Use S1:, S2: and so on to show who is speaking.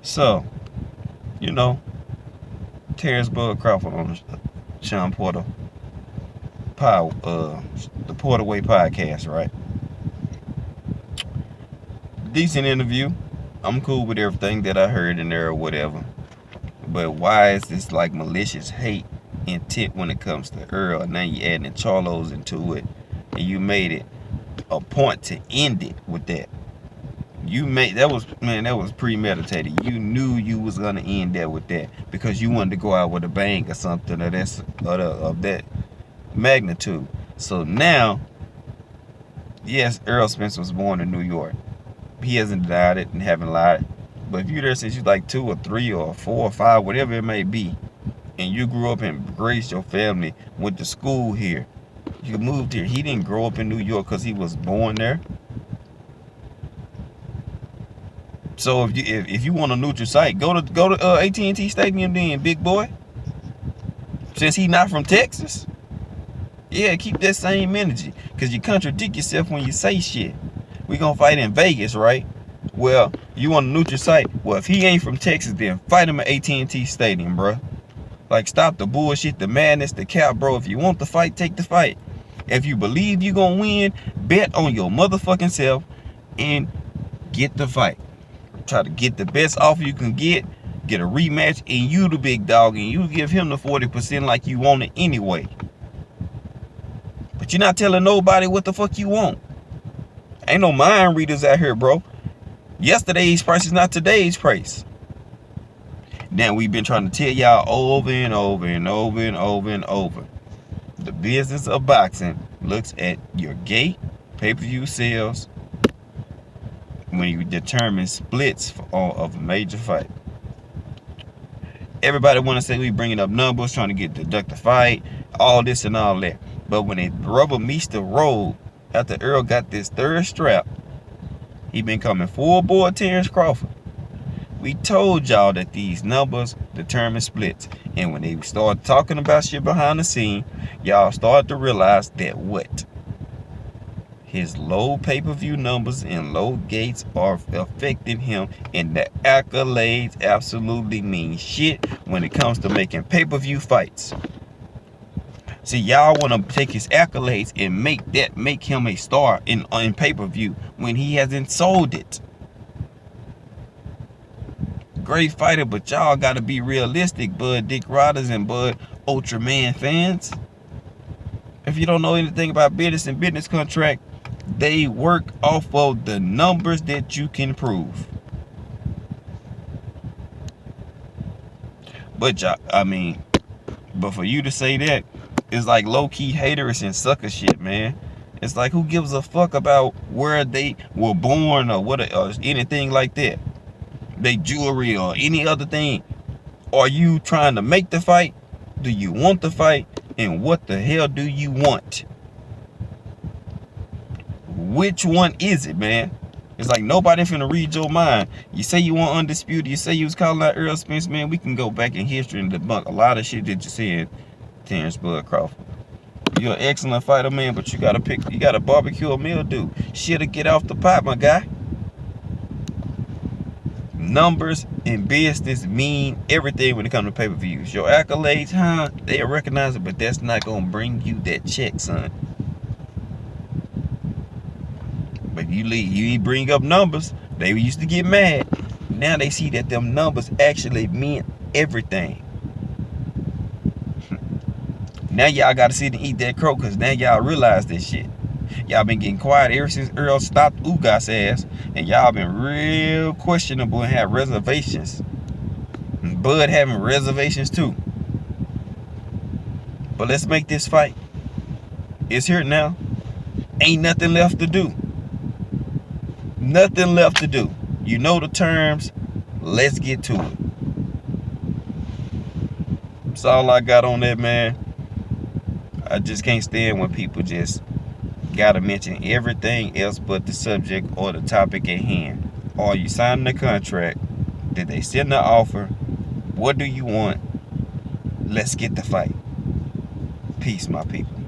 S1: So, you know, Terrance Bud Crawford on the Sean Porter the Porter Way podcast, right? Decent interview. I'm cool with everything that I heard in there or whatever. But why is this like malicious hate intent when it comes to Earl? Now you adding Charlos into it, and you made it a point to end it with that. You made that was man, that was premeditated. You knew you was gonna end that with that because you wanted to go out with a bang or something of that magnitude. So now, yes, Earl Spence was born in New York. He hasn't denied it and haven't lied. But if you're there since you're like 2 or 3 or 4 or 5, whatever it may be, and you grew up and raised your family, went to school here, you moved here. He didn't grow up in New York because he was born there. So if you want a neutral site, go to AT&T Stadium then, big boy. Since he not from Texas, yeah, keep that same energy, cause you contradict yourself when you say shit. We gonna fight in Vegas, right? Well, you want a neutral site? Well, if he ain't from Texas, then fight him at AT&T Stadium, bro. Like, stop the bullshit, the madness, the cap, bro. If you want the fight, take the fight. If you believe you gonna win, bet on your motherfucking self and get the fight. Try to get the best offer you can get a rematch, and you the big dog, and you give him the 40% like you want it anyway. But you're not telling nobody what the fuck you want. Ain't no mind readers out here, bro. Yesterday's price is not today's price. Now we've been trying to tell y'all over and over and over and over and over. The business of boxing looks at your gate, pay-per-view sales, when you determine splits of a major fight. Everybody want to say we bringing up numbers, trying to get deduct the fight, all this and all that. But when it rubber meets the road, after Earl got this third strap, he been coming full bore Terrance Crawford. We told y'all that these numbers determine splits. And when they started talking about shit behind the scene, y'all started to realize that what? His low pay-per-view numbers and low gates are affecting him, and the accolades absolutely mean shit when it comes to making pay-per-view fights. See, y'all want to take his accolades and make him a star in pay-per-view when he hasn't sold it. Great fighter, but y'all got to be realistic, Bud Dick Riders and Bud Ultraman fans. If you don't know anything about business and business contract, they work off of the numbers that you can prove. But but for you to say that, it's like low-key haterous and sucker shit, man. It's like, who gives a fuck about where they were born or what or anything like that? They jewelry or any other thing. Are you trying to make the fight? Do you want the fight? And what the hell do you want? Which one is it, man? It's like nobody finna read your mind. You say you want undisputed. You say you was calling out Earl Spence, man. We can go back in history and debunk a lot of shit that you said, Terrance Bud Crawford. You're an excellent fighter, man, but you gotta barbecue a meal, dude. Shit'll get off the pot, my guy. Numbers in business mean everything when it comes to pay-per-views. Your accolades, they'll recognize it, but that's not gonna bring you that check, son. But you bring up numbers, they used to get mad. Now they see that them numbers actually mean everything. Now y'all gotta sit and eat that crow, because now y'all realize this shit. Y'all been getting quiet ever since Earl stopped Ugas ass, and y'all been real questionable and have reservations. And Bud having reservations too. But let's make this fight. It's here now. Ain't nothing left to do. Nothing left to do. You know the terms. Let's get to it. That's all I got on that, man. I just can't stand when people just gotta mention everything else but the subject or the topic at hand. Are you signing a contract? Did they send an offer? What do you want? Let's get the fight. Peace, my people.